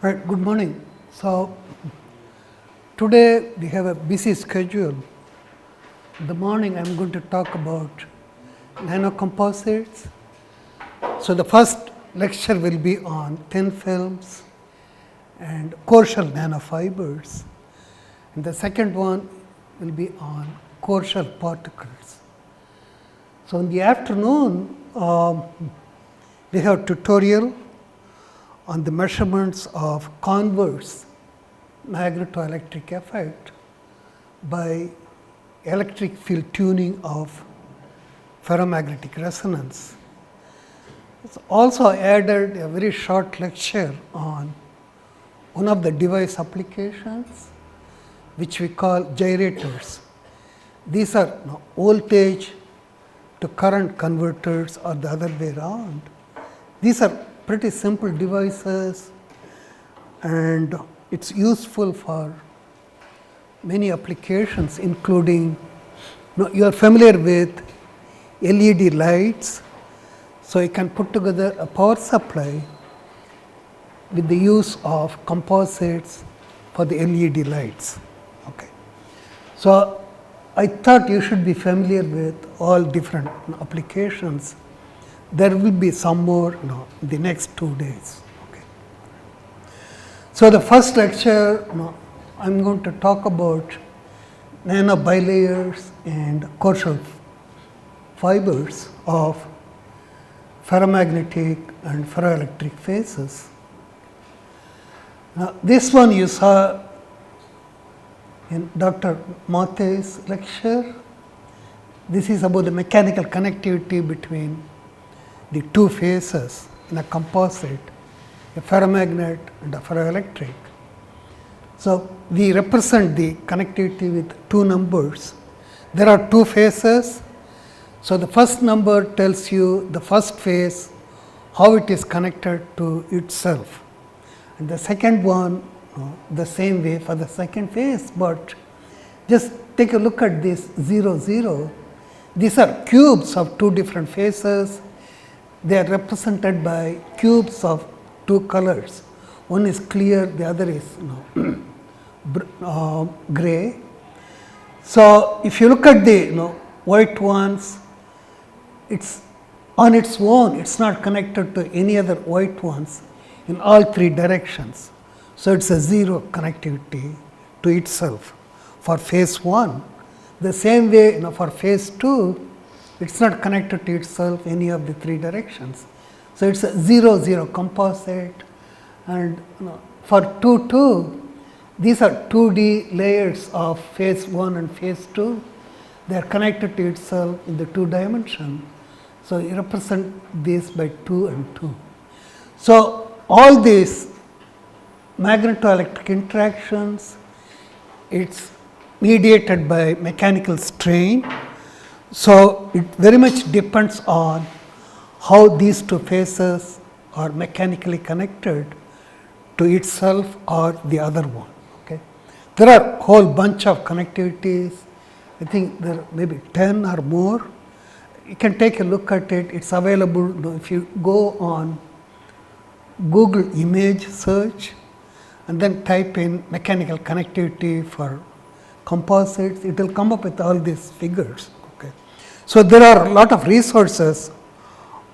Right, good morning. So, today we have a busy schedule. In the morning I am going to talk about nano-composites. So, the first lecture will be on thin films and core shell nanofibers, and the second one will be on core shell particles. So, in the afternoon we have a tutorial on the measurements of converse magnetoelectric effect by electric field tuning of ferromagnetic resonance. It's also added a very short lecture on one of the device applications, which we call gyrators. These are voltage to current converters or the other way around. These are pretty simple devices, and it's useful for many applications, including you are familiar with LED lights. So, you can put together a power supply with the use of composites for the LED lights. Okay. So, I thought you should be familiar with all different applications. There will be some more in the next 2 days. Okay. So, the first lecture I am going to talk about nano bilayers and core shell fibers of ferromagnetic and ferroelectric phases. Now, this one you saw in Dr. Mathe's lecture. This is about the mechanical connectivity between the two phases in a composite, a ferromagnet and a ferroelectric. So, we represent the connectivity with two numbers. There are two phases. So, the first number tells you the first phase, how it is connected to itself, and the second one the same way for the second phase, but just take a look at this 0 0. These are cubes of two different phases. They are represented by cubes of two colors. One is clear, the other is gray. So, if you look at the white ones, it's on its own, it's not connected to any other white ones in all three directions. So, it's a 0 connectivity to itself for phase 1. The same way for phase 2, it's not connected to itself any of the three directions. So, it's a 0 0 composite, and for 2 2, these are 2D layers of phase 1 and phase 2. They are connected to itself in the 2 dimension. So, you represent this by 2 and 2. So, all these magnetoelectric interactions, it's mediated by mechanical strain. So, it very much depends on how these two phases are mechanically connected to itself or the other one. Okay. There are a whole bunch of connectivities. I think there are maybe 10 or more. You can take a look at it. It's available if you go on Google image search and then type in mechanical connectivity for composites, it will come up with all these figures. Okay. So, there are a lot of resources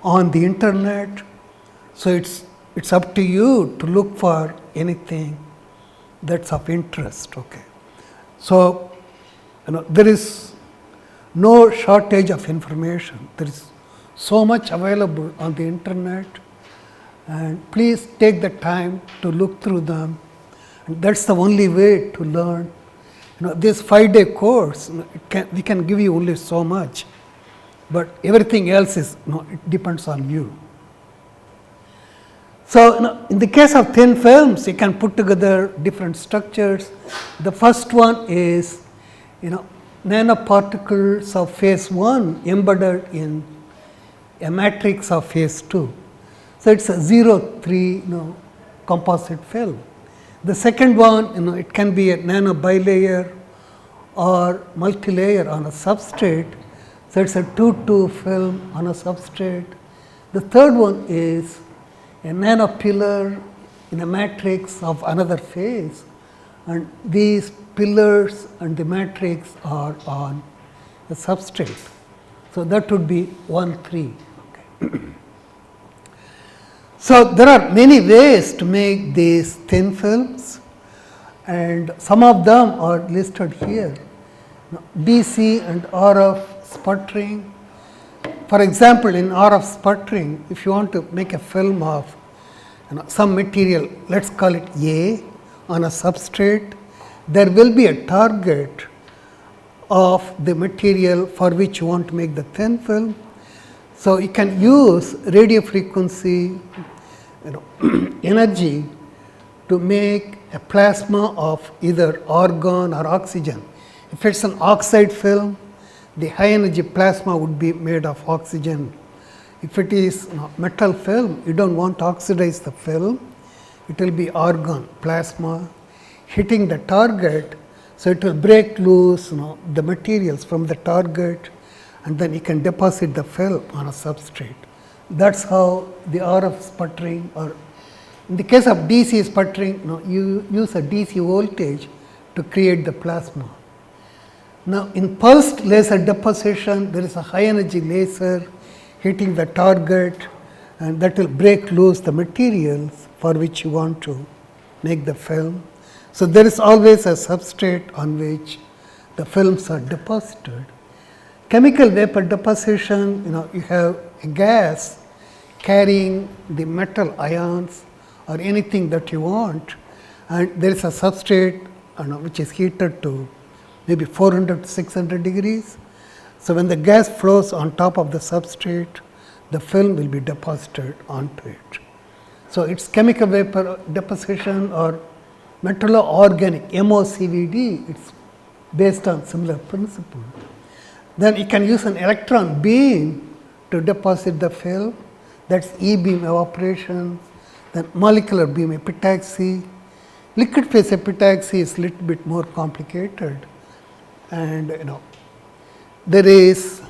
on the internet. So, it's up to you to look for anything that's of interest. Okay. So, there is no shortage of information. There is so much available on the internet, and please take the time to look through them. And that's the only way to learn. This 5-day course, we can give you only so much, but everything else is it depends on you. So, in the case of thin films, you can put together different structures. The first one is nanoparticles of phase 1 embedded in a matrix of phase 2. So, it's a 0 3 composite film. The second one, it can be a nano bilayer or multi-layer on a substrate. So, it's a 2 2 film on a substrate. The third one is a nanopillar in a matrix of another phase, and these pillars and the matrix are on the substrate. So, that would be 1, 3. Okay. So, there are many ways to make these thin films, and some of them are listed here. DC and RF sputtering. For example, in RF sputtering, if you want to make a film of some material, let us call it A, on a substrate, there will be a target of the material for which you want to make the thin film. So, you can use radio frequency energy to make a plasma of either argon or oxygen. If it is an oxide film, the high energy plasma would be made of oxygen. If it is metal film, you do not want to oxidize the film, it will be argon plasma hitting the target. So, it will break loose the materials from the target, and then you can deposit the film on a substrate. That is how the RF sputtering, or in the case of DC sputtering, you use a DC voltage to create the plasma. Now, in pulsed laser deposition, there is a high energy laser hitting the target, and that will break loose the materials for which you want to make the film. So, there is always a substrate on which the films are deposited. Chemical vapor deposition, you have a gas carrying the metal ions or anything that you want, and there is a substrate which is heated to maybe 400 to 600 degrees. So, when the gas flows on top of the substrate, the film will be deposited onto it. So, it is chemical vapor deposition or metallo-organic MOCVD, it is based on similar principle. Then you can use an electron beam to deposit the film, that is E-beam evaporation, then molecular beam epitaxy. Liquid phase epitaxy is little bit more complicated, and there is,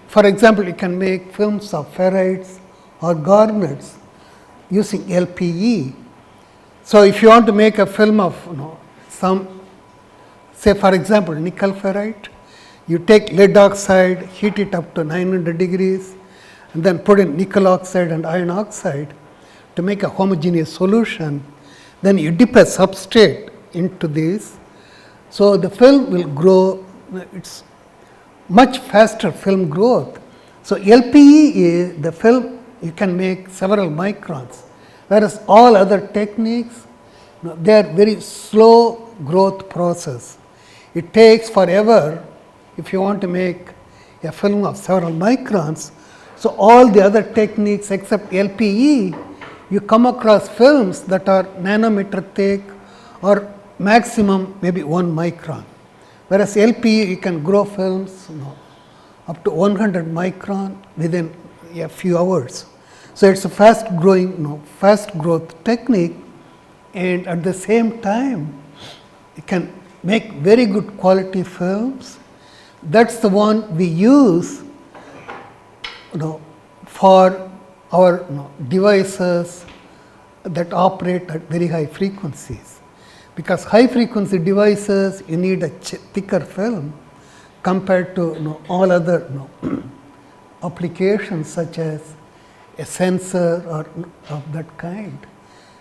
for example, you can make films of ferrites or garnets using LPE. So, if you want to make a film of some, say for example, nickel ferrite, you take lead oxide, heat it up to 900 degrees, and then put in nickel oxide and iron oxide to make a homogeneous solution. Then you dip a substrate into this. So, the film will grow, it is much faster film growth. So, LPE is the film you can make several microns, whereas all other techniques, they are very slow growth process. It takes forever if you want to make a film of several microns. So, all the other techniques except LPE, you come across films that are nanometer thick or maximum maybe 1 micron, whereas LPE you can grow films up to 100 micron within a few hours. So, it is a fast growing, fast growth technique, and at the same time you can make very good quality films. That is the one we use for our devices that operate at very high frequencies, because high frequency devices you need a thicker film compared to all other applications such as a sensor or of that kind.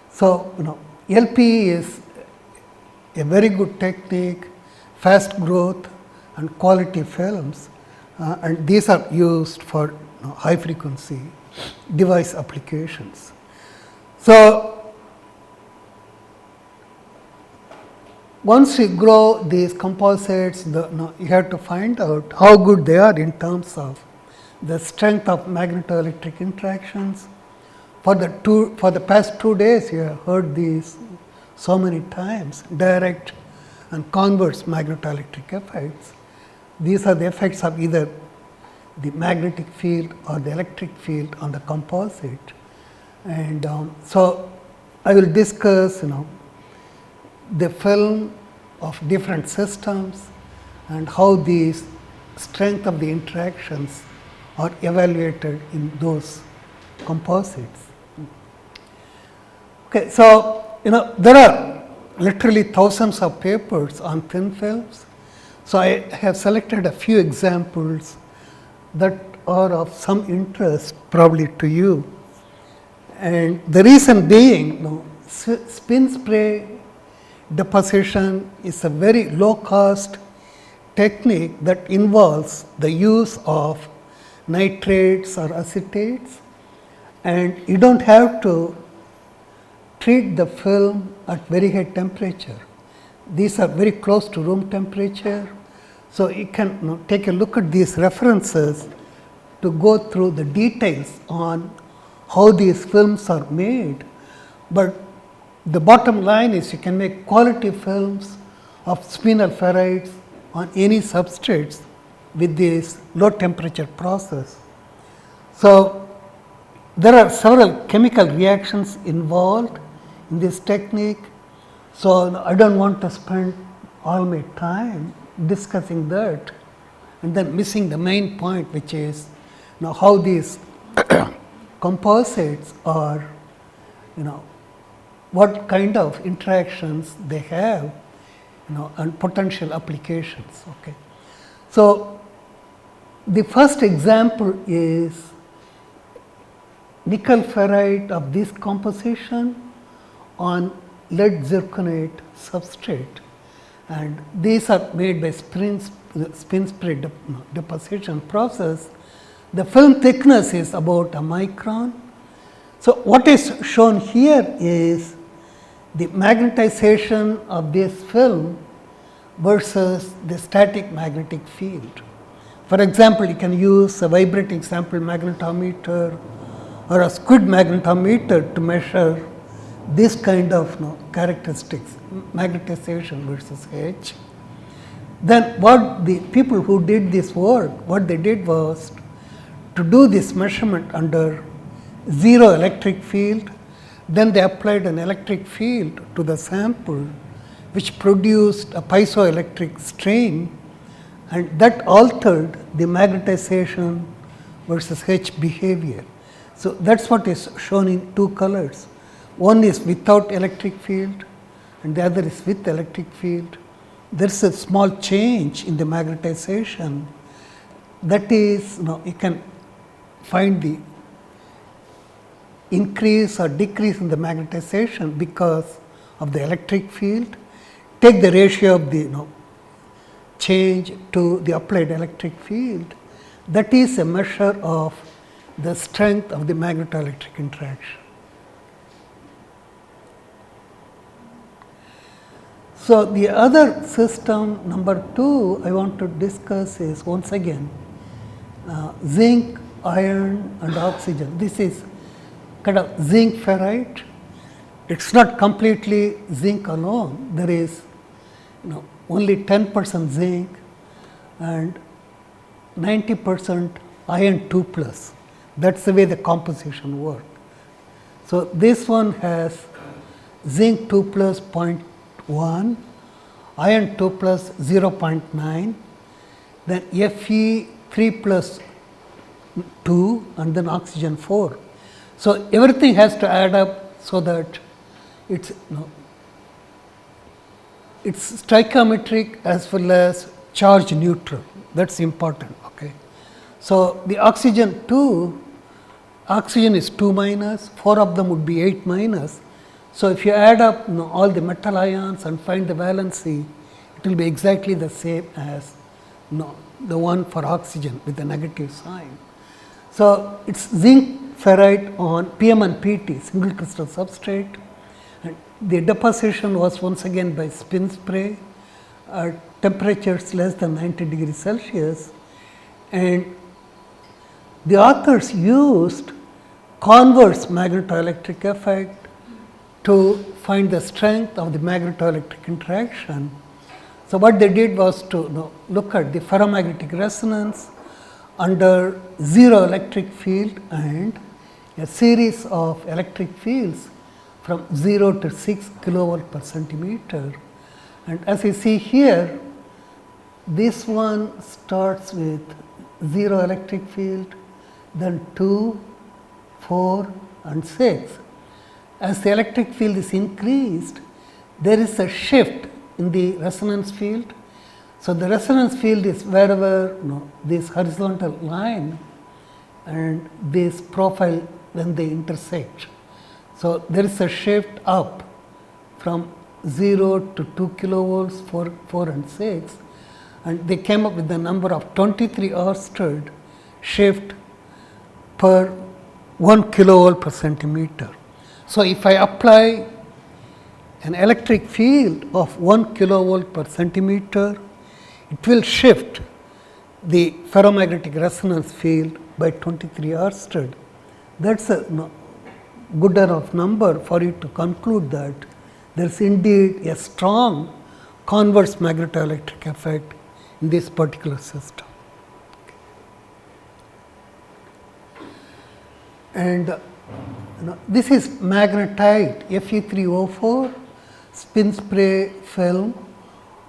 So, LPE is a very good technique, fast growth and quality films, and these are used for high frequency device applications. So, once you grow these composites, you have to find out how good they are in terms of the strength of magnetoelectric interactions. For the past 2 days, you have heard these so many times, direct and converse magnetoelectric effects. These are the effects of either the magnetic field or the electric field on the composite. And so, I will discuss the film of different systems and how these strength of the interactions are evaluated in those composites. Okay, so there are literally thousands of papers on thin films. So I have selected a few examples that are of some interest probably to you. And the reason being, spin spray deposition is a very low cost technique that involves the use of nitrates or acetates, and you don't have to treat the film at very high temperature. These are very close to room temperature. So you can take a look at these references to go through the details on how these films are made. But the bottom line is you can make quality films of spinel ferrites on any substrates with this low temperature process. So there are several chemical reactions involved in this technique. So I don't want to spend all my time discussing that and then missing the main point, which is how these composites are, what kind of interactions they have, and potential applications. Okay. So the first example is nickel ferrite of this composition on lead zirconate substrate, and these are made by spin spray deposition process. The film thickness is about a micron. So what is shown here is the magnetization of this film versus the static magnetic field. For example, you can use a vibrating sample magnetometer or a squid magnetometer to measure this kind of characteristics, magnetization versus H. Then what the people who did this work, what they did was to do this measurement under zero electric field. Then they applied an electric field to the sample, which produced a piezoelectric strain, and that altered the magnetization versus H behavior. So that's what is shown in two colors. One is without electric field and the other is with electric field. There's a small change in the magnetization. That is, you can find the increase or decrease in the magnetization because of the electric field. Take the ratio of the change to the applied electric field. That is a measure of the strength of the magnetoelectric interaction. So the other system, number 2, I want to discuss is once again zinc, iron and oxygen. This is kind of zinc ferrite. It's not completely zinc alone. There is only 10% zinc and 90% iron 2+. That's the way the composition works. So this one has zinc 2 plus 0.1, iron 2 plus 0.9, then Fe 3 plus 2, and then oxygen 4. So everything has to add up so that it's it's stoichiometric as well as charge neutral. That's important. Okay. So the oxygen is 2 minus, 4 of them would be 8 minus. So if you add up all the metal ions and find the valency, it will be exactly the same as the one for oxygen with the negative sign. So it's zinc ferrite on PM and PT, single crystal substrate. And the deposition was once again by spin spray at temperatures less than 90 degrees Celsius. And the authors used converse magnetoelectric effect to find the strength of the magnetoelectric interaction. So what they did was to look at the ferromagnetic resonance under zero electric field and a series of electric fields from 0 to 6 kilovolt per centimeter. And as you see here, this one starts with 0 electric field, then 2, 4 and 6. as the electric field is increased, there is a shift in the resonance field. So, the resonance field is wherever this horizontal line and this profile when they intersect. So, there is a shift up from 0 to 2 kilovolts, 4 and 6, and they came up with the number of 23 Oersted shift per 1 kilovolt per centimeter. So, if I apply an electric field of 1 kilovolt per centimeter, it will shift the ferromagnetic resonance field by 23 Oersted. That is a good enough number for you to conclude that there is indeed a strong converse magnetoelectric effect in this particular system. And this is magnetite Fe3O4 spin spray film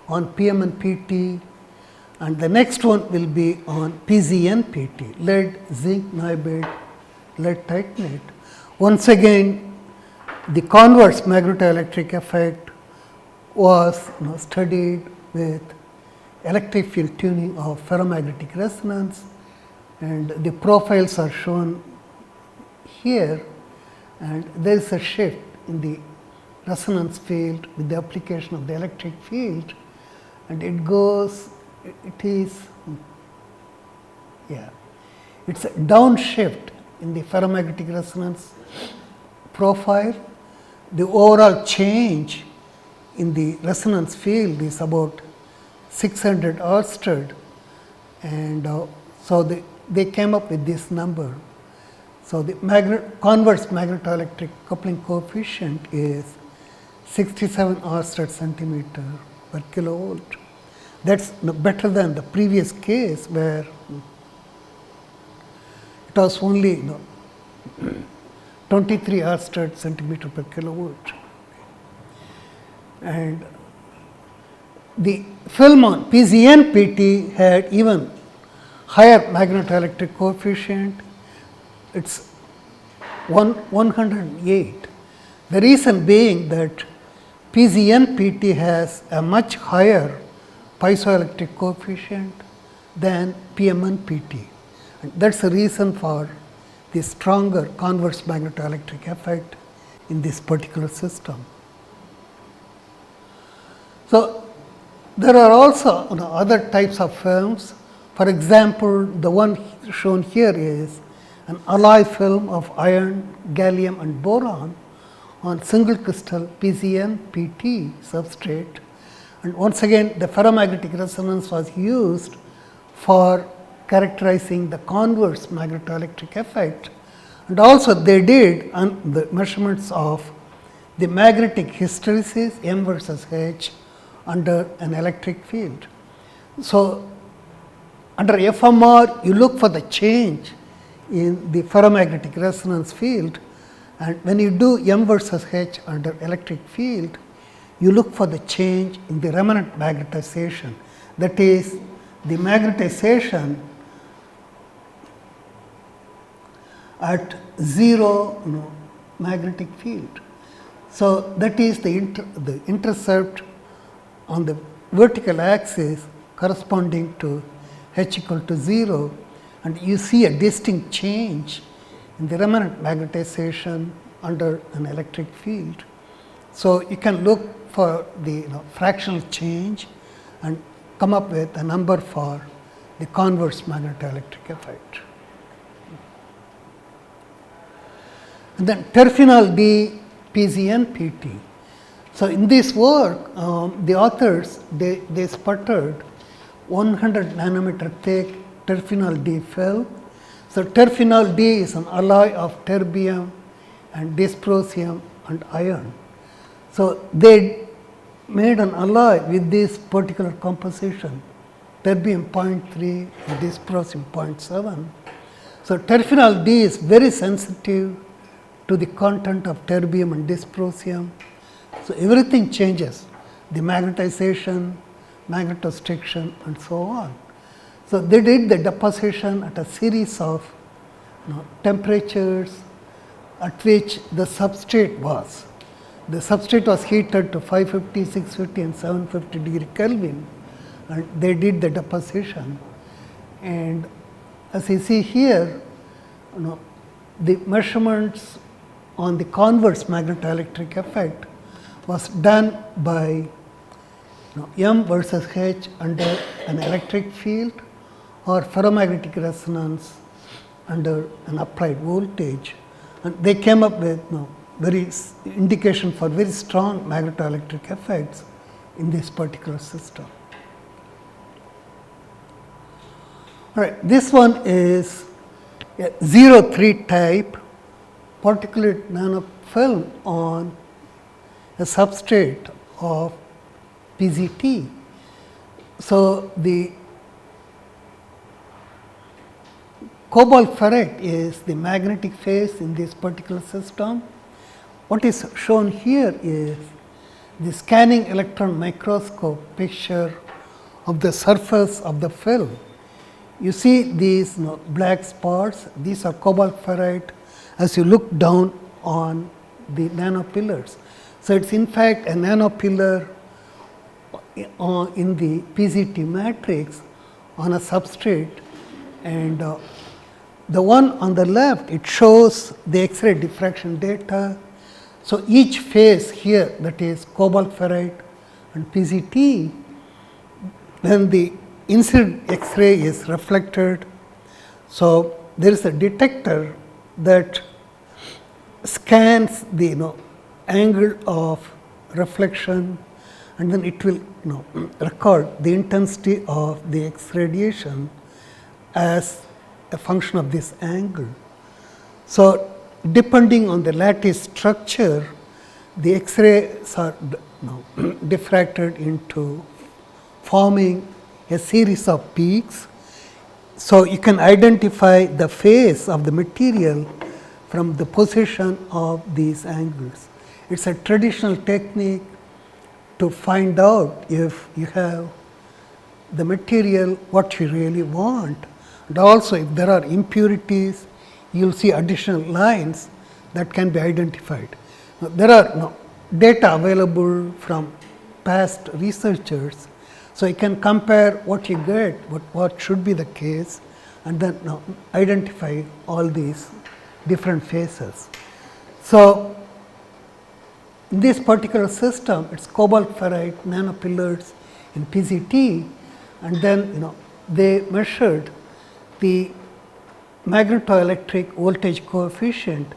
on PMNPT, and the next one will be on PZNPT, lead, zinc niobate, lead titanate. Once again, the converse magnetoelectric effect was studied with electric field tuning of ferromagnetic resonance, and the profiles are shown here, and there is a shift in the resonance field with the application of the electric field, and it is a downshift in the ferromagnetic resonance profile. The overall change in the resonance field is about 600 Oersted, and so they came up with this number. So, the converse magnetoelectric coupling coefficient is 67 Oersted centimeter per kilovolt. That is better than the previous case where it was only 23 Oersted centimeter per kilovolt. And the film on PZNPT had even higher magnetoelectric coefficient. It is 108. The reason being that PZNPT has a much higher piezoelectric coefficient than PMNPT, and that is the reason for the stronger converse magnetoelectric effect in this particular system. So, there are also other types of films. For example, the one shown here is an alloy film of iron, gallium and boron on single crystal PZNPT substrate, and once again the ferromagnetic resonance was used for characterizing the converse magnetoelectric effect, and also they did the measurements of the magnetic hysteresis M versus H under an electric field. So, under FMR you look for the change in the ferromagnetic resonance field, and when you do M versus H under electric field, you look for the change in the remnant magnetization, that is the magnetization at 0 magnetic field. So, that is the intercept on the vertical axis corresponding to H equal to 0, and you see a distinct change in the remnant magnetization under an electric field. So, you can look for the fractional change and come up with a number for the converse magnetoelectric effect. And then terphenol D PZNPT. So, in this work the authors they sputtered 100 nanometer thick terphenol D film. So, terphenol D is an alloy of terbium and dysprosium and iron. So, they made an alloy with this particular composition, terbium 0.3 and dysprosium 0.7. So, terphenol D is very sensitive to the content of terbium and dysprosium. So, everything changes, the magnetization, magnetostriction and so on. So, they did the deposition at a series of temperatures at which the substrate was. The substrate was heated to 550, 650 and 750 degree Kelvin, and they did the deposition. And as you see here, the measurements on the converse magnetoelectric effect was done by M versus H under an electric field or ferromagnetic resonance under an applied voltage, and they came up with very indication for very strong magnetoelectric effects in this particular system. All right, this one is a 03 type particulate nanofilm on a substrate of PZT. So, the cobalt ferrite is the magnetic phase in this particular system. What is shown here is the scanning electron microscope picture of the surface of the film. You see these black spots, these are cobalt ferrite as you look down on the nanopillars. So, it is in fact a nanopillar in the PZT matrix on a substrate, and the one on the left, it shows the X-ray diffraction data. So, each phase here, that is cobalt ferrite and PZT, then the incident X-ray is reflected. So, there is a detector that scans the angle of reflection, and then it will record the intensity of the X radiation as a function of this angle. So, depending on the lattice structure, the X-rays are diffracted into forming a series of peaks. So, you can identify the phase of the material from the position of these angles. It is a traditional technique to find out if you have the material what you really want, and also if there are impurities, you will see additional lines that can be identified. Now, there are data available from past researchers, so you can compare what you get, what should be the case, and then identify all these different phases. So, in this particular system, it is cobalt ferrite nanopillars in PZT, and then they measured the magnetoelectric voltage coefficient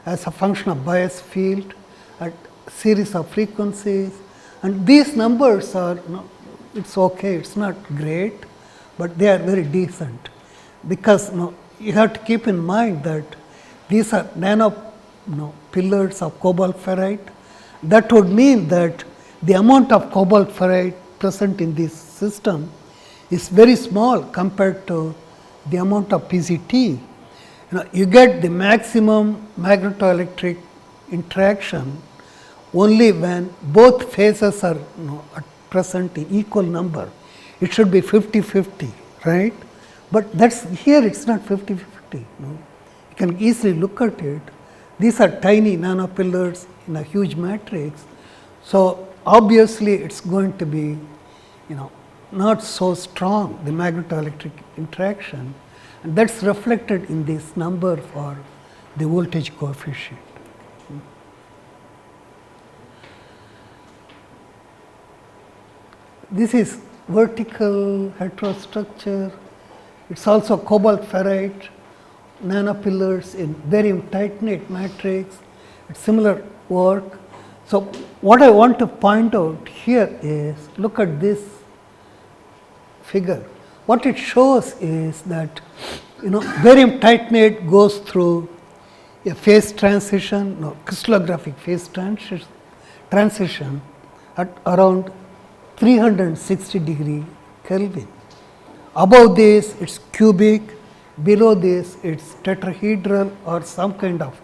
as a function of bias field at series of frequencies, and these numbers are it is okay, it is not great, but they are very decent, because you have to keep in mind that these are nano pillars of cobalt ferrite. That would mean that the amount of cobalt ferrite present in this system is very small compared to the amount of PZT. You get the maximum magnetoelectric interaction only when both phases are present in equal number. It should be 50-50, right? But that's here it is not 50-50. You can easily look at it. These are tiny nanopillars in a huge matrix. So, obviously, it is going to be not so strong, the magnetoelectric interaction, and that is reflected in this number for the voltage coefficient. This is vertical heterostructure. It is also cobalt ferrite nanopillars in barium titanate matrix. It's similar work. So, what I want to point out here is, look at this figure. What it shows is that barium titanate goes through a phase transition, crystallographic phase transition at around 360 degree Kelvin. Above this it is cubic, below this it is tetrahedral or some kind of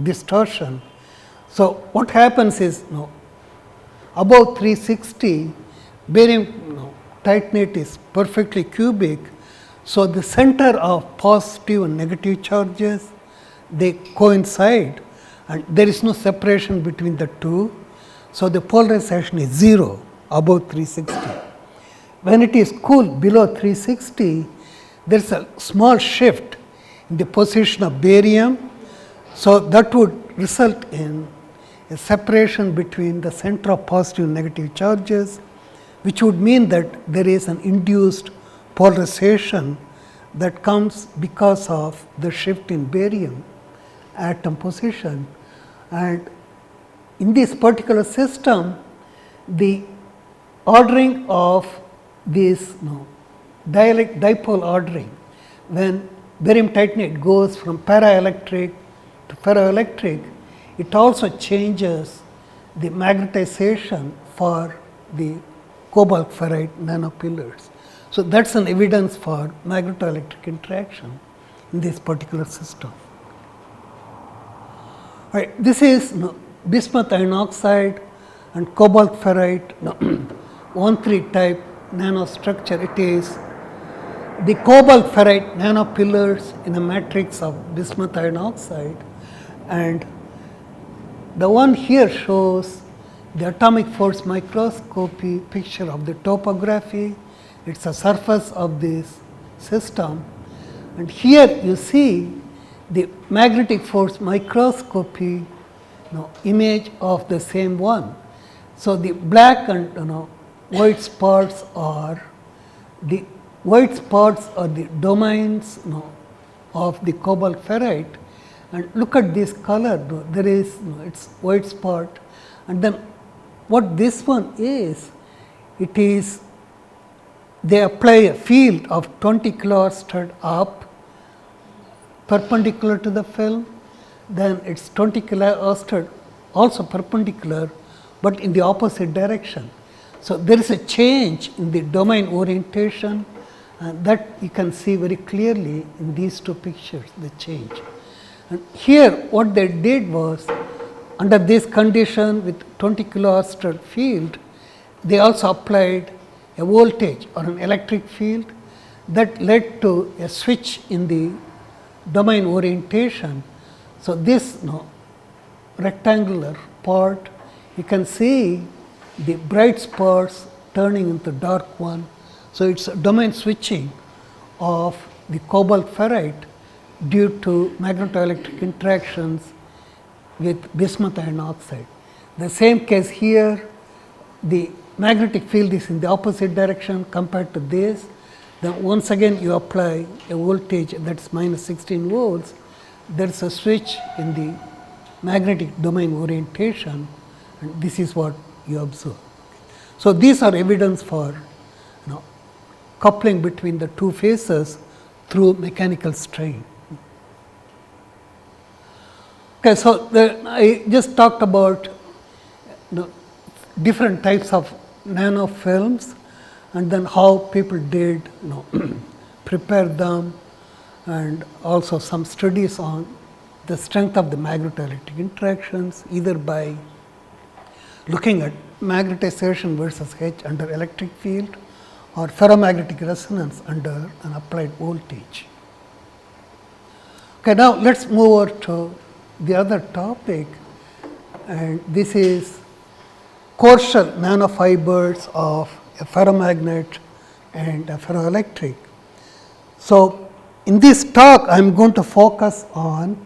distortion. So, what happens is above 360 barium titanate is perfectly cubic. So, the center of positive and negative charges, they coincide and there is no separation between the two. So, the polarization is 0 above 360. When it is cool below 360, there is a small shift in the position of barium. So, that would result in a separation between the center of positive and negative charges, which would mean that there is an induced polarization that comes because of the shift in barium atom position. And in this particular system, the ordering of this dipole ordering, when barium titanate goes from paraelectric to ferroelectric, it also changes the magnetization for the cobalt ferrite nanopillars. So, that is an evidence for magnetoelectric interaction in this particular system. Right, this is bismuth iron oxide and cobalt ferrite 1,3 type nanostructure. It is the cobalt ferrite nanopillars in a matrix of bismuth iron oxide, and the one here shows the atomic force microscopy picture of the topography. It is a surface of this system, and here you see the magnetic force microscopy image of the same one. So, the black and white spots are the domains of the cobalt ferrite, and look at this color, there is its white spot, and then what this one is, it is they apply a field of 20 kiloarstud up perpendicular to the film, then it is 20 kiloarstud also perpendicular, but in the opposite direction. So, there is a change in the domain orientation, and that you can see very clearly in these two pictures, the change. And here what they did was, under this condition with 20 kiloarstud field, they also applied a voltage or an electric field that led to a switch in the domain orientation. So, this rectangular part, you can see the bright spots turning into dark one. So, it is domain switching of the cobalt ferrite due to magnetoelectric interactions with bismuth iron oxide. The same case here, the magnetic field is in the opposite direction compared to this. Then once again you apply a voltage that is minus 16 volts, there is a switch in the magnetic domain orientation, and this is what you observe. So, these are evidence for coupling between the two phases through mechanical strain. Okay, so I just talked about different types of nanofilms, and then how people did prepare them, and also some studies on the strength of the magnetoelectric interactions, either by looking at magnetization versus H under electric field or ferromagnetic resonance under an applied voltage. Okay, now let us move over to the other topic, and this is core shell nanofibers of a ferromagnet and a ferroelectric. So, in this talk I am going to focus on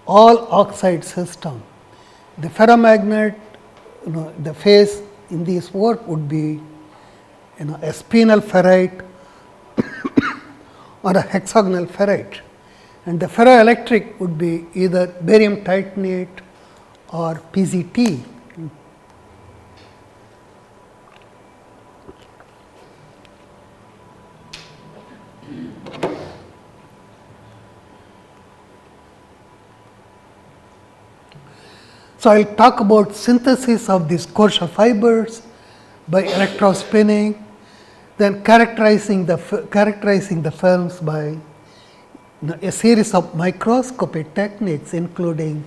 all oxide system. The ferromagnet, the phase in this work would be a spinel ferrite or a hexagonal ferrite, and the ferroelectric would be either barium titanate or PZT. So, I will talk about synthesis of these core shell fibers by electrospinning, then characterizing the films by a series of microscopy techniques, including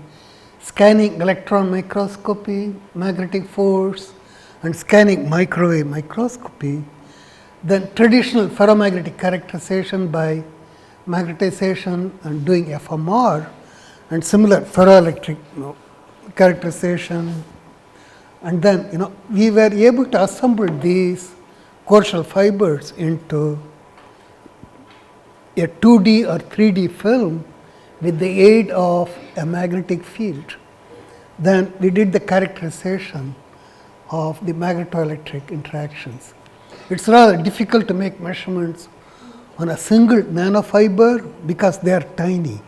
scanning electron microscopy, magnetic force, and scanning microwave microscopy, then traditional ferromagnetic characterization by magnetization and doing FMR, and similar ferroelectric characterization. And then we were able to assemble these core shell fibers into a 2D or 3D film with the aid of a magnetic field. Then we did the characterization of the magnetoelectric interactions. It's rather difficult to make measurements on a single nanofiber because they are tiny.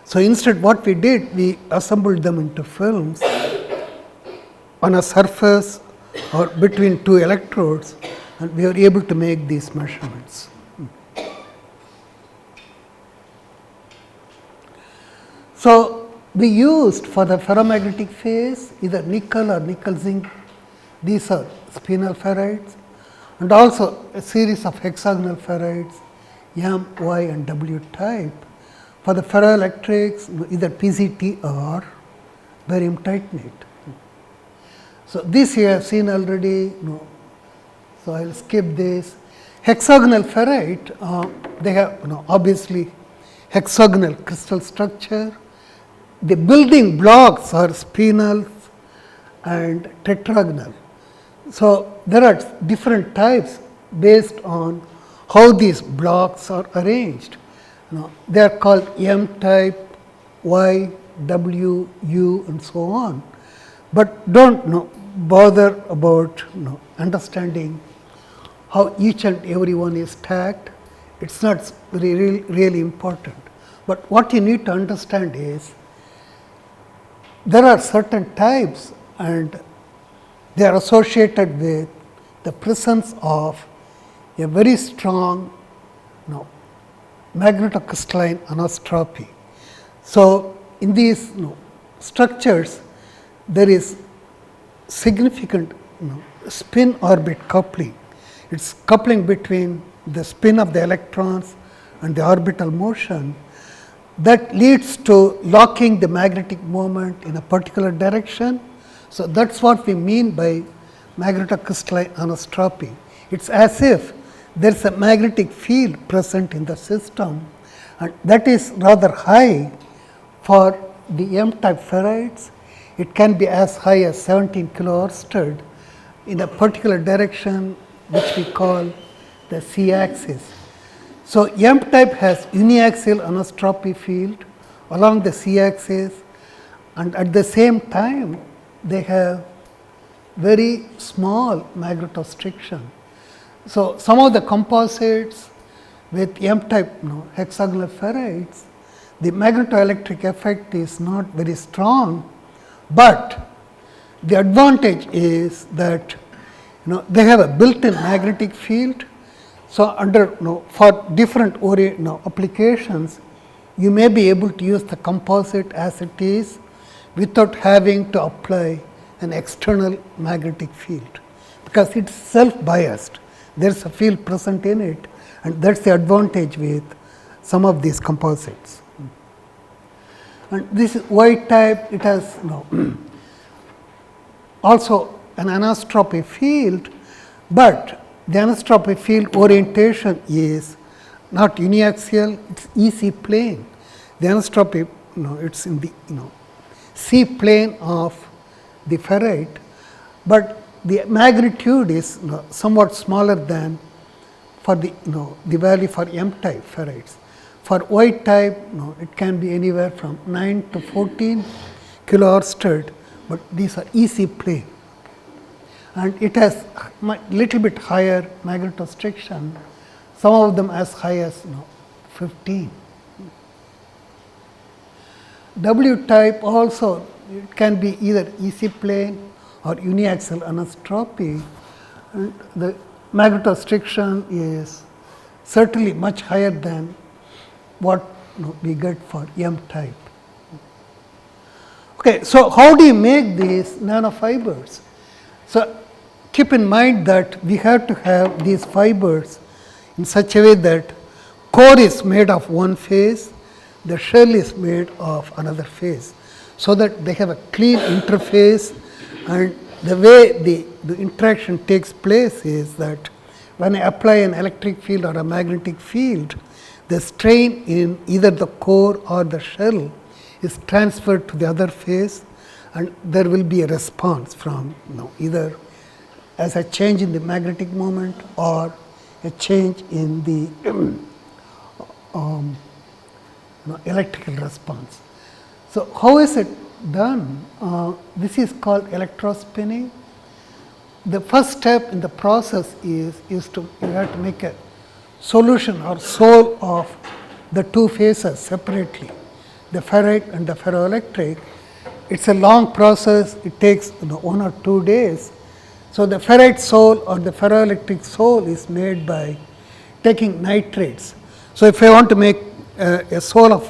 So instead what we did, we assembled them into films on a surface or between two electrodes, and we were able to make these measurements. So we used for the ferromagnetic phase either nickel or nickel zinc. These are spinel ferrites, and also a series of hexagonal ferrites M, Y and W type. For the ferroelectrics, either PZT or barium titanate. So this you have seen already. So I will skip this. Hexagonal ferrite, they have obviously hexagonal crystal structure. The building blocks are spinels and tetragonal. So there are different types based on how these blocks are arranged. They are called M type, Y, W, U and so on. But don't bother about understanding how each and every one is stacked. It's not really important. But what you need to understand is there are certain types and they are associated with the presence of a very strong magnetocrystalline anisotropy. So in these structures, there is significant spin orbit coupling. It's coupling between the spin of the electrons and the orbital motion that leads to locking the magnetic moment in a particular direction. So that's what we mean by magnetocrystalline anisotropy. It's as if there's a magnetic field present in the system, and that is rather high for the M type ferrites. It can be as high as 17 kilo-Oersted in a particular direction which we call the C-axis. So M type has uniaxial anisotropy field along the C-axis, and at the same time they have very small magnetostriction. So some of the composites with M type hexagonal ferrites, the magnetoelectric effect is not very strong, but the advantage is that they have a built-in magnetic field. So under for different applications, you may be able to use the composite as it is without having to apply an external magnetic field, because it's self-biased. There is a field present in it, and that's the advantage with some of these composites. And this is Y type, it has also an anisotropy field, but the anisotropy field orientation is not uniaxial, it's EC plane. The anisotropy, it's in the C plane of the ferrite, but the magnitude is somewhat smaller than for the value for M type ferrites. For Y type, it can be anywhere from 9 to 14 kilo-Oersted, but these are EC plane, and it has little bit higher magnetostriction, some of them as high as 15. W type also, it can be either EC plane or uniaxial anisotropy, and the magnetostriction is certainly much higher than what we get for M type. Okay, so how do you make these nanofibers? So keep in mind that we have to have these fibers in such a way that core is made of one phase, the shell is made of another phase, so that they have a clean interface. And the way the interaction takes place is that when I apply an electric field or a magnetic field, the strain in either the core or the shell is transferred to the other phase, and there will be a response from either as a change in the magnetic moment or a change in the electrical response. So, how is it done? This is called electrospinning. The first step in the process is you have to make a solution or soul of the two phases separately, the ferrite and the ferroelectric. It's a long process, it takes 1 or 2 days. So, the ferrite soul or the ferroelectric soul is made by taking nitrates. So, if I want to make a soul of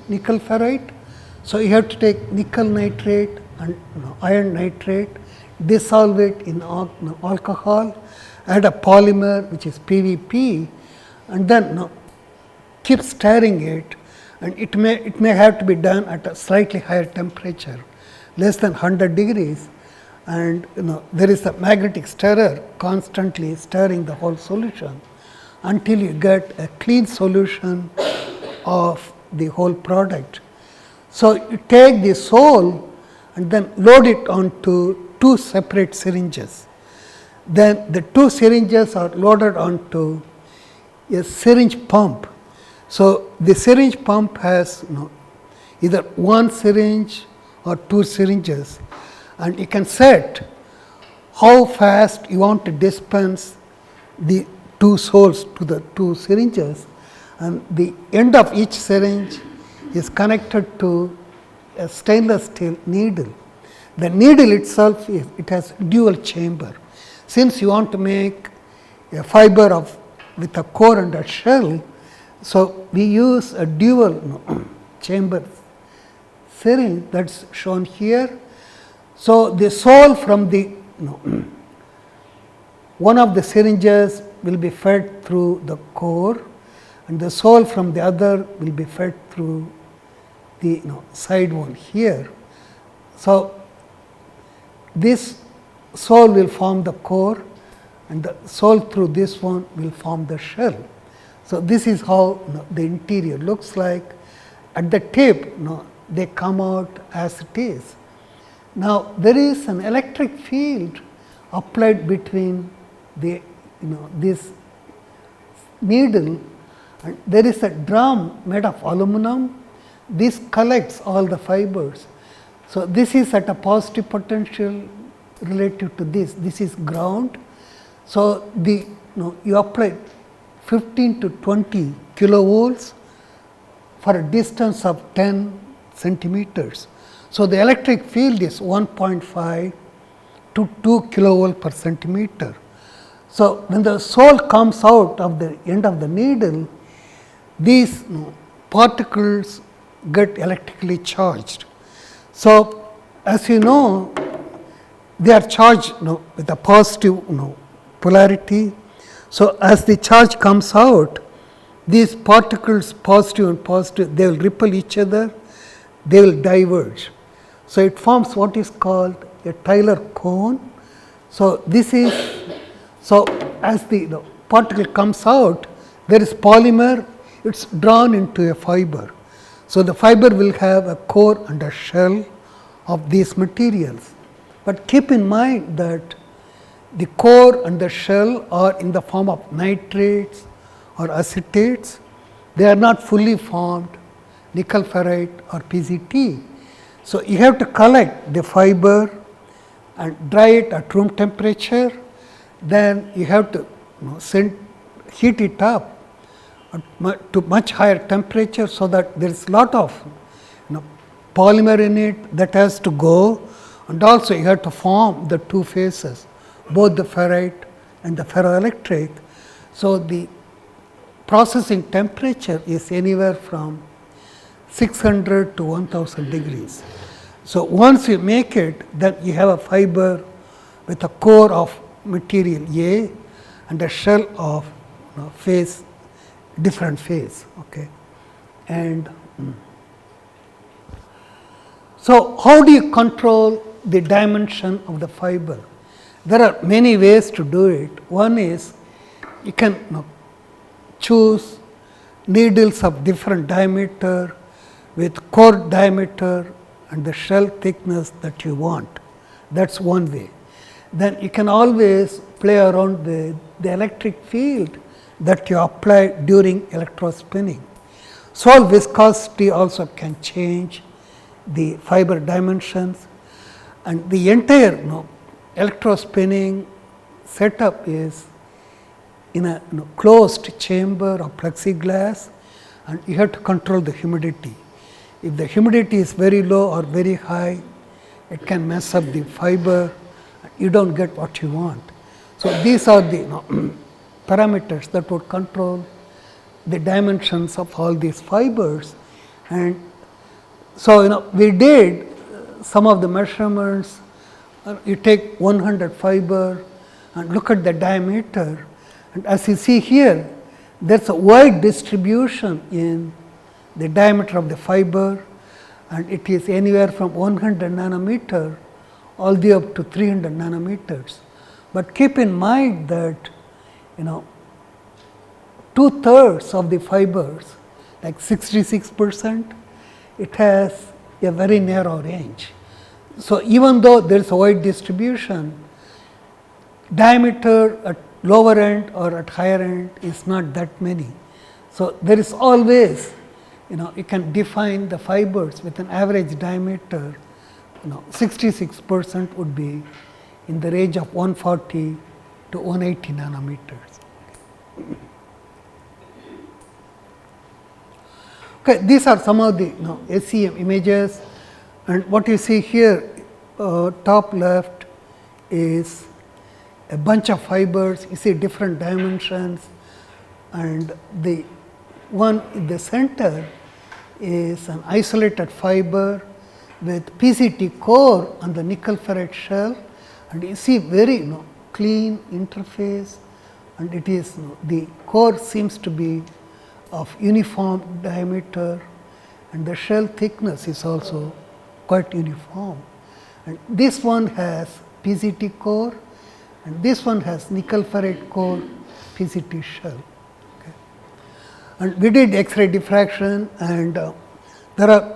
nickel ferrite, so you have to take nickel nitrate and iron nitrate, dissolve it in alcohol, add a polymer which is PVP, and then keep stirring it, and it may have to be done at a slightly higher temperature, less than 100 degrees, and there is a magnetic stirrer constantly stirring the whole solution until you get a clean solution of the whole product. So, you take the soul and then load it onto 2 separate syringes. Then the 2 syringes are loaded onto a syringe pump. So, the syringe pump has either 1 syringe or 2 syringes, and you can set how fast you want to dispense the 2 souls to the 2 syringes, and the end of each syringe is connected to a stainless steel needle. The needle itself it has dual chamber. Since you want to make a fiber with a core and a shell, so we use a dual chamber syringe that's shown here. So, the soul from the one of the syringes will be fed through the core, and the soul from the other will be fed through the side one here. So, this soul will form the core, and the soul through this one will form the shell. So, this is how the interior looks like. At the tip, they come out as it is. Now, there is an electric field applied between the this needle, and there is a drum made of aluminum. This collects all the fibers. So, this is at a positive potential relative to this. This is ground. So, you apply 15 to 20 kilovolts for a distance of 10 centimeters. So, the electric field is 1.5 to 2 kilovolt per centimeter. So, when the soul comes out of the end of the needle, these particles get electrically charged. So, as you know, they are charged with a positive polarity. So, as the charge comes out, these particles, positive and positive, they will repel each other, they will diverge. So, it forms what is called a Taylor cone. So, this is, so as the particle comes out, there is polymer, it is drawn into a fiber. So, the fiber will have a core and a shell of these materials. But keep in mind that the core and the shell are in the form of nitrates or acetates. They are not fully formed nickel ferrite or PZT. So, you have to collect the fiber and dry it at room temperature, then you have to heat it up to much higher temperature, so that there is lot of polymer in it that has to go, and also you have to form the 2 phases, both the ferrite and the ferroelectric. So, the processing temperature is anywhere from 600 to 1000 degrees. So, once you make it, then you have a fiber with a core of material A and a shell of phase, different phase. Okay. And so, how do you control the dimension of the fiber? There are many ways to do it. One is you can choose needles of different diameter, with core diameter and the shell thickness that you want. That is one way. Then you can always play around with the electric field that you apply during electrospinning. Solid viscosity also can change the fiber dimensions, and the entire electrospinning setup is in a closed chamber of plexiglass, and you have to control the humidity. If the humidity is very low or very high, it can mess up the fiber, you do not get what you want. So, these are the parameters that would control the dimensions of all these fibers. And so, we did some of the measurements. You take 100 fiber and look at the diameter, and as you see here, there is a wide distribution in the diameter of the fiber, and it is anywhere from 100 nanometer all the way up to 300 nanometers. But keep in mind that 2/3 of the fibers, like 66%, it has a very narrow range. So, even though there is a wide distribution, diameter at lower end or at higher end is not that many. So, there is always you can define the fibers with an average diameter, 66% would be in the range of 140 to 180 nanometers. Okay, these are some of the SEM images, and what you see here top left is a bunch of fibers. You see different dimensions, and the one in the center is an isolated fiber with PCT core on the nickel ferrite shell, and you see very clean interface, and it is the core seems to be of uniform diameter, and the shell thickness is also quite uniform. And this one has PCT core, and this one has nickel ferrite core PCT shell. Okay. And we did X-ray diffraction, and there are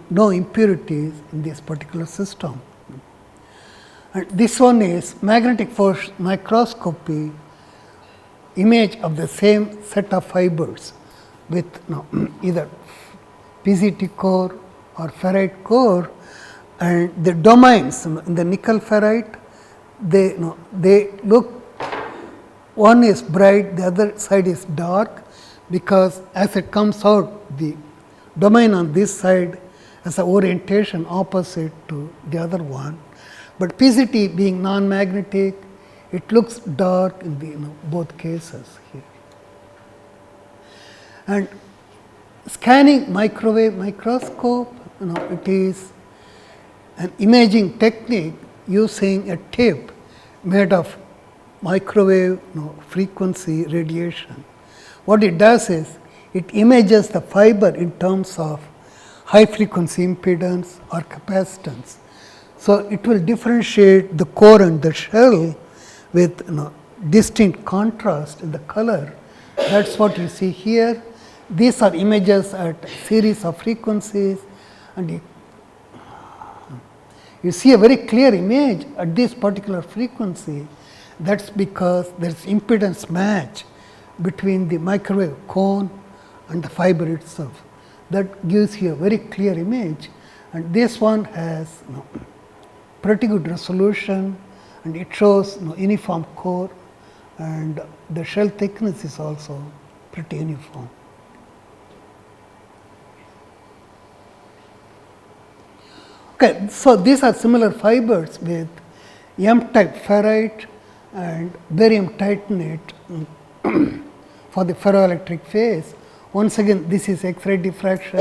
no impurities in this particular system. And this one is magnetic force microscopy image of the same set of fibers with either PCT core or ferrite core, and the domains in the nickel ferrite, they look, one is bright, the other side is dark, because as it comes out, the domain on this side has an orientation opposite to the other one. But PCT being non-magnetic, it looks dark in the both cases here. And scanning microwave microscope, it is an imaging technique using a tape made of microwave frequency radiation. What it does is, it images the fiber in terms of high frequency impedance or capacitance. So, it will differentiate the core and the shell with distinct contrast in the color. That is what you see here. These are images at series of frequencies, and you see a very clear image at this particular frequency. That is because there is impedance match between the microwave cone and the fiber itself. That gives you a very clear image, and this one has pretty good resolution, and it shows uniform core, and the shell thickness is also pretty uniform. Okay, so these are similar fibers with M-type ferrite and barium titanate for the ferroelectric phase. Once again, this is X-ray diffraction,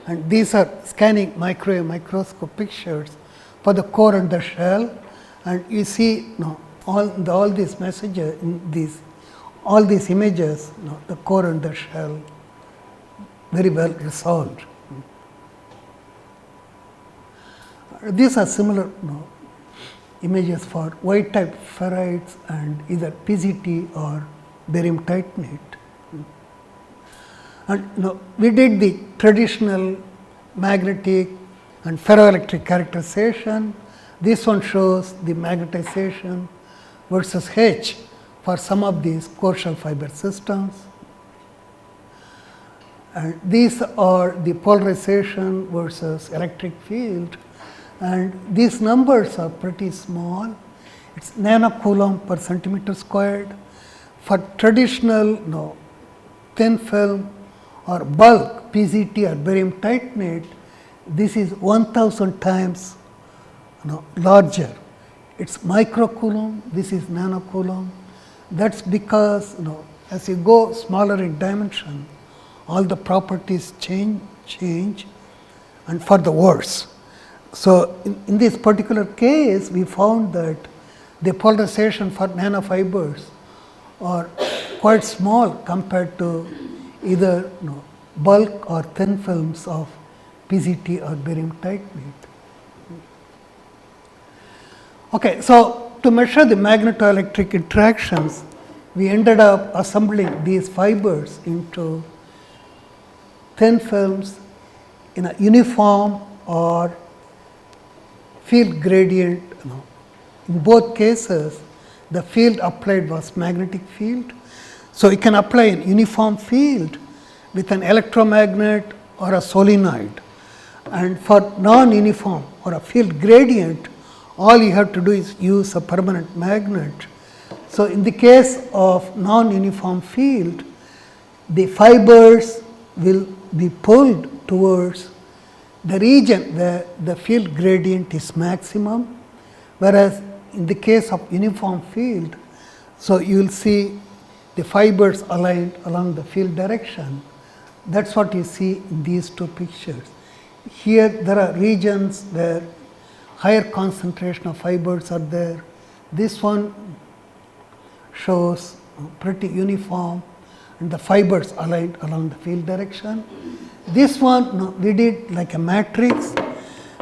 and these are scanning microwave microscope pictures for the core and the shell. And you see all these messages in all these images, the core and the shell very well resolved. These are similar images for white type ferrites and either PCT or barium titanate. And we did the traditional magnetic and ferroelectric characterization. This one shows the magnetization versus H for some of these core shell fiber systems. And these are the polarization versus electric field, and these numbers are pretty small. It's nanocoulomb per centimeter squared. For traditional thin film or bulk PZT or barium titanate, this is 1000 times larger. It's microcoulomb, this is nanocoulomb. That's because as you go smaller in dimension, all the properties change and for the worse. So, in this particular case, we found that the polarization for nanofibers are quite small compared to either bulk or thin films of PZT or barium titanate. Okay, so to measure the magnetoelectric interactions, we ended up assembling these fibers into thin films in a uniform or field gradient. In both cases, the field applied was magnetic field. So, you can apply an uniform field with an electromagnet or a solenoid. And for non-uniform or a field gradient, all you have to do is use a permanent magnet. So, in the case of non-uniform field, the fibers will be pulled towards the region where the field gradient is maximum, whereas in the case of uniform field, so you will see the fibers aligned along the field direction. That is what you see in these two pictures. Here there are regions where higher concentration of fibers are there. This one shows pretty uniform and the fibers aligned along the field direction. This one we did like a matrix.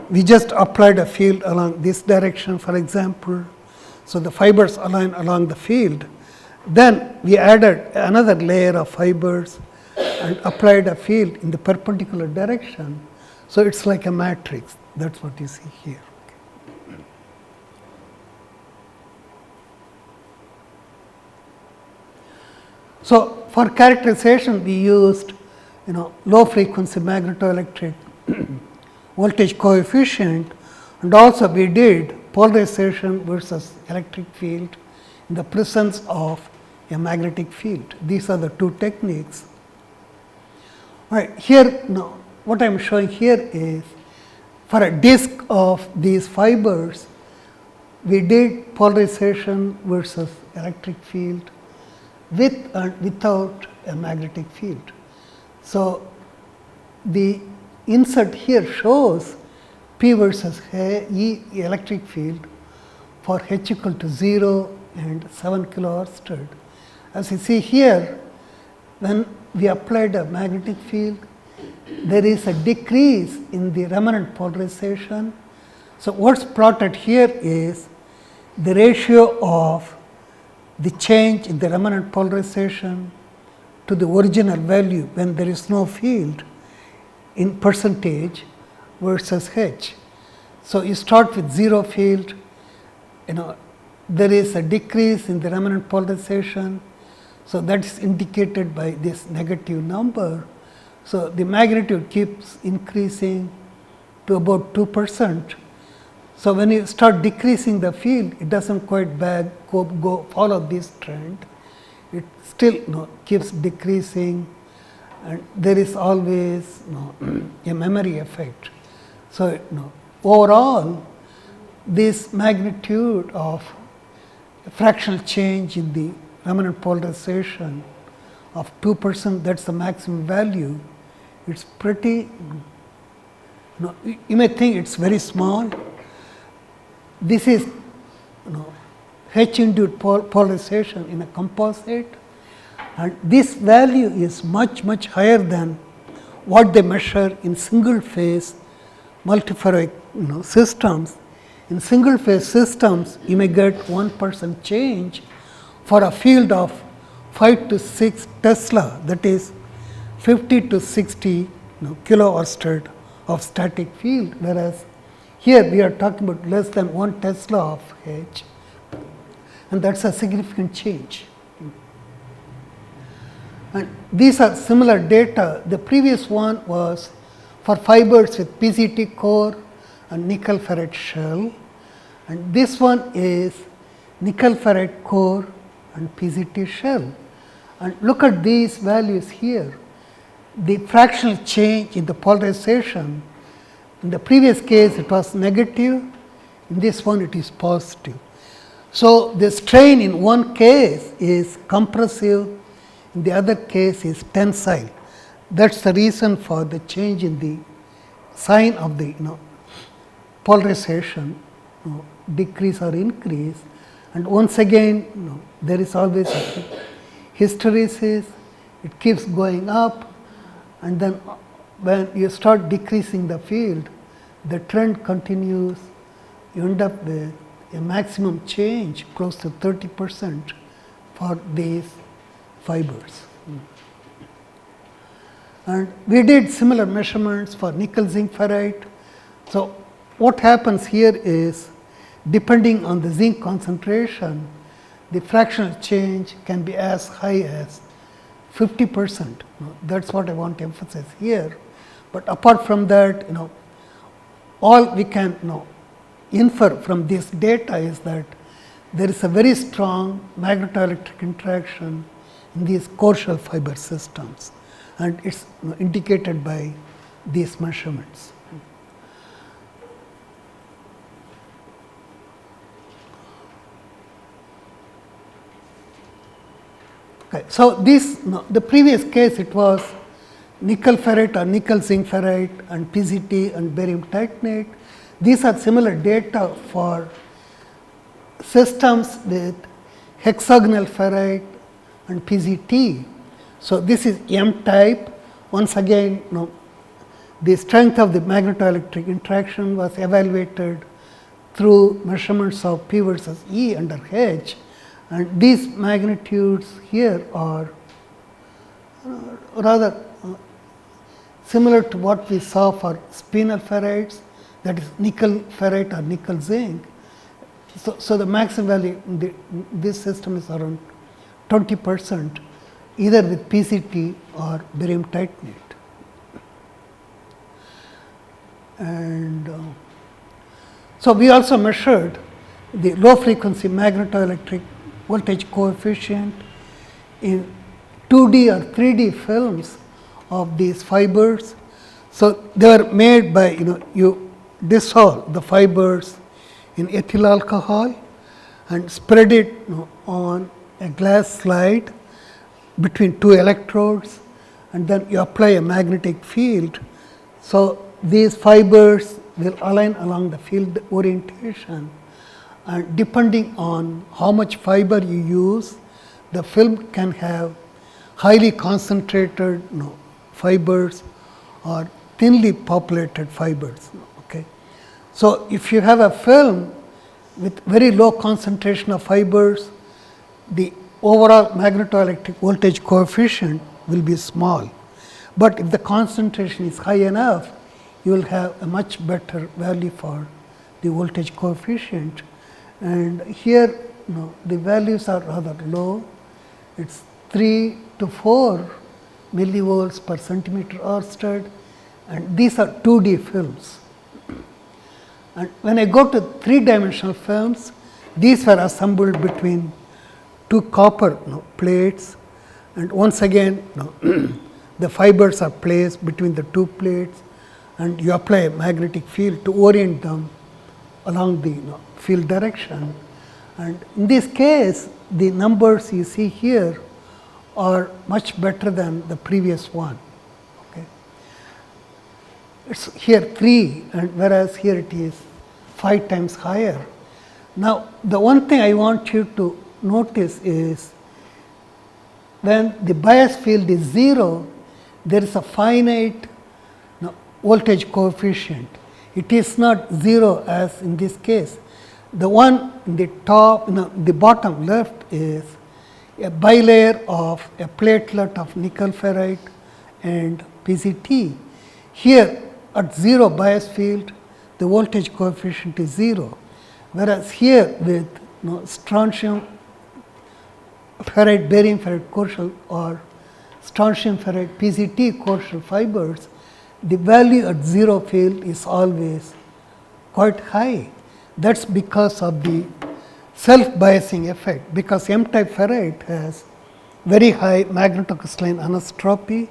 We just applied a field along this direction, for example. So, the fibers align along the field. Then we added another layer of fibers and applied a field in the perpendicular direction. So, it is like a matrix. That is what you see here. So, for characterization we used low frequency magnetoelectric voltage coefficient, and also we did polarization versus electric field in the presence of a magnetic field. These are the two techniques. All right, here what I am showing here is for a disk of these fibers, we did polarization versus electric field with and without a magnetic field. So, the insert here shows P versus E electric field for H equal to 0 and 7 kHz. As you see here, when we applied a magnetic field, there is a decrease in the remnant polarization. So, what is plotted here is the ratio of the change in the remnant polarization to the original value when there is no field in percentage versus H. So, you start with 0 field, there is a decrease in the remnant polarization. So, that is indicated by this negative number. So, the magnitude keeps increasing to about 2%. So, when you start decreasing the field, it does not quite go follow this trend. It still keeps decreasing, and there is always a memory effect. So, overall this magnitude of fractional change in the remnant polarization of 2%, that is the maximum value. It is pretty, you may think it is very small. This is H induced polarization in a composite, and this value is much higher than what they measure in single phase multiferroic systems. In single phase systems, you may get 1% change for a field of 5 to 6 Tesla, that is 50 to 60 kilo oersted of static field, whereas here we are talking about less than 1 Tesla of H, and that's a significant change. And these are similar data. The previous one was for fibers with PZT core and nickel ferrite shell, and this one is nickel ferrite core and PZT shell. And look at these values here. The fractional change in the polarization, in the previous case it was negative, in this one it is positive. So, the strain in one case is compressive, in the other case is tensile. That is the reason for the change in the sign of the polarization, decrease or increase. And once again, there is always a hysteresis, it keeps going up, and then when you start decreasing the field, the trend continues, you end up with a maximum change close to 30% for these fibers. And we did similar measurements for nickel zinc ferrite. So, what happens here is, depending on the zinc concentration, the fractional change can be as high as 50%. That is what I want to emphasize here. But apart from that, all we can infer from this data is that there is a very strong magnetoelectric interaction in these core shell fiber systems, and it is indicated by these measurements. Okay, so the previous case it was nickel ferrite or nickel zinc ferrite and PZT and barium titanate. These are similar data for systems with hexagonal ferrite and PZT. So, this is M type. Once again, the strength of the magnetoelectric interaction was evaluated through measurements of P versus E under H, and these magnitudes here are rather similar to what we saw for spinel ferrites, that is nickel ferrite or nickel zinc. So, the maximum value in this system is around 20%, either with PCT or barium titanate. And so, we also measured the low frequency magnetoelectric voltage coefficient in 2D or 3D films of these fibers. So, they were made by you dissolve the fibers in ethyl alcohol and spread it on a glass slide between two electrodes, and then you apply a magnetic field. So, these fibers will align along the field orientation, and depending on how much fiber you use, the film can have highly concentrated fibers or thinly populated fibers. Okay. So, if you have a film with very low concentration of fibers, the overall magnetoelectric voltage coefficient will be small. But if the concentration is high enough, you will have a much better value for the voltage coefficient. And here the values are rather low, it is 3 to 4 millivolts per centimeter Oersted, and these are 2D films. And when I go to 3-dimensional films, these were assembled between two copper plates, and once again the fibers are placed between the two plates, and you apply a magnetic field to orient them along the field direction. And in this case, the numbers you see here are much better than the previous one. Okay. It's here 3, and whereas here it is 5 times higher. Now, the one thing I want you to notice is when the bias field is 0, there is a finite voltage coefficient. It is not 0 as in this case. The one in the top, the bottom left is a bilayer of a platelet of nickel ferrite and PCT. Here at 0 bias field, the voltage coefficient is 0, whereas here with strontium ferrite, barium ferrite core shell or strontium ferrite PZT core shell fibers, the value at 0 field is always quite high. That's because of the self-biasing effect, because M-type ferrite has very high magnetocrystalline anisotropy.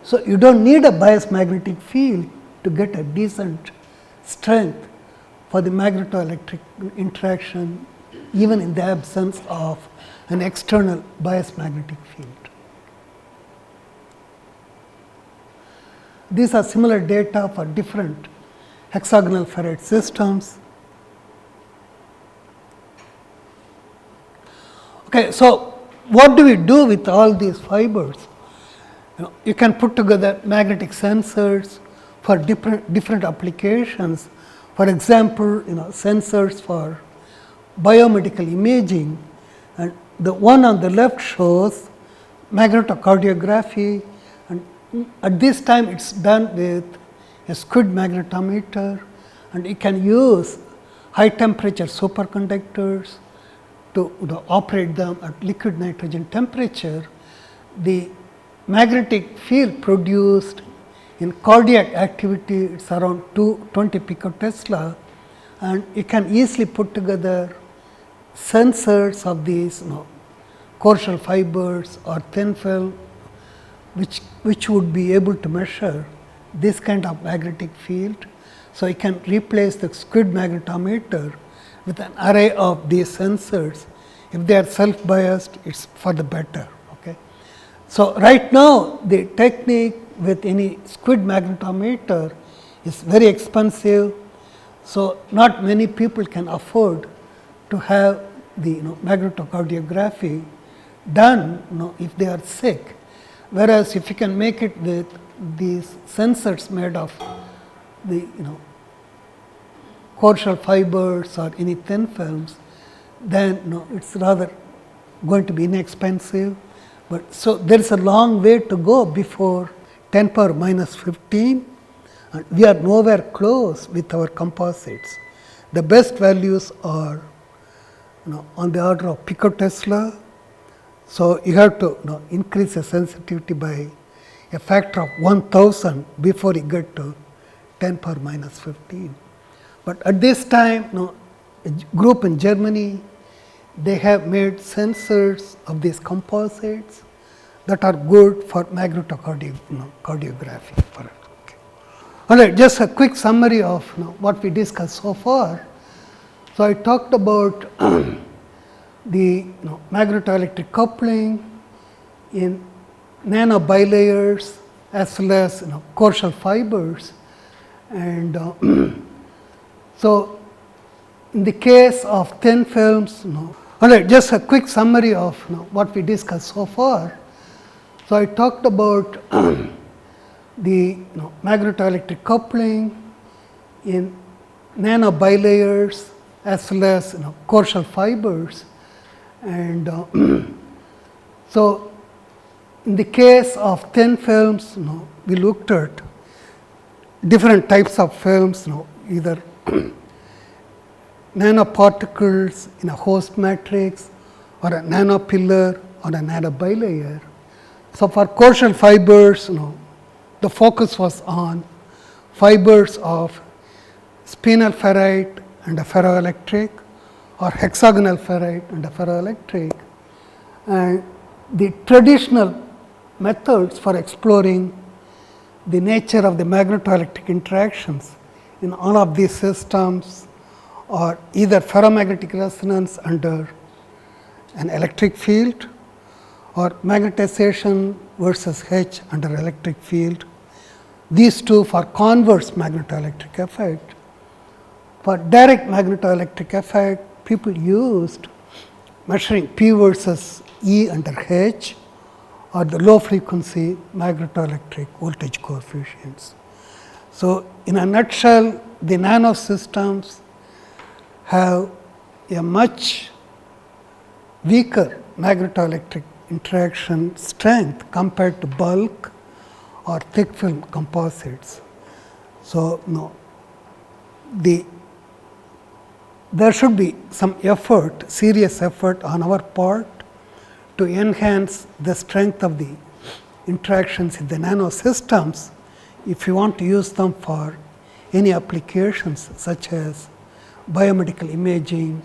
So, you do not need a biased magnetic field to get a decent strength for the magnetoelectric interaction, even in the absence of an external biased magnetic field. These are similar data for different hexagonal ferrite systems. Okay, so what do we do with all these fibers? You can put together magnetic sensors for different applications. For example, sensors for biomedical imaging, and the one on the left shows magnetocardiography, and at this time it is done with a squid magnetometer, and you can use high temperature superconductors to operate them at liquid nitrogen temperature. The magnetic field produced in cardiac activity is around 20 picotesla, and you can easily put together sensors of these core shell fibers or thin film, which would be able to measure this kind of magnetic field. So, you can replace the squid magnetometer with an array of these sensors. If they are self-biased, it is for the better. Okay. So, right now the technique with any squid magnetometer is very expensive. So, not many people can afford to have the magnetocardiography done if they are sick. Whereas, if you can make it with these sensors made of the core shell fibers or any thin films, then it is rather going to be inexpensive. But so there is a long way to go before 10 power minus 15, and we are nowhere close with our composites. The best values are on the order of picotesla. So, you have to increase the sensitivity by a factor of 1000 before you get to 10 power minus 15. But at this time, a group in Germany, they have made sensors of these composites that are good for magnetocardiography. Okay. All right, just a quick summary of what we discussed so far. So, I talked about the magnetoelectric coupling in nano bilayers as well as core shell fibers, and so in the case of thin films, all right, just a quick summary of what we discussed so far. So, I talked about the magnetoelectric coupling in nano bilayers as well as core shell fibers, and so in the case of thin films, we looked at different types of films, either nanoparticles in a host matrix or a nanopillar or a nanobilayer. So, for core shell fibers, the focus was on fibers of spinel ferrite and a ferroelectric, or hexagonal ferrite and a ferroelectric, and the traditional methods for exploring the nature of the magnetoelectric interactions in all of these systems are either ferromagnetic resonance under an electric field or magnetization versus H under electric field. These two for converse magnetoelectric effect. For direct magnetoelectric effect, people used measuring P versus E under H or the low frequency magnetoelectric voltage coefficients. So, in a nutshell, the nano systems have a much weaker magnetoelectric interaction strength compared to bulk or thick film composites. So, there should be some effort, serious effort on our part to enhance the strength of the interactions in the nano systems if you want to use them for any applications such as biomedical imaging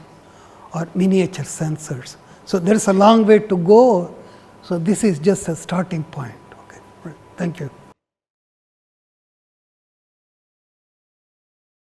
or miniature sensors. So, there is a long way to go. So, this is just a starting point. Okay. Right. Thank you.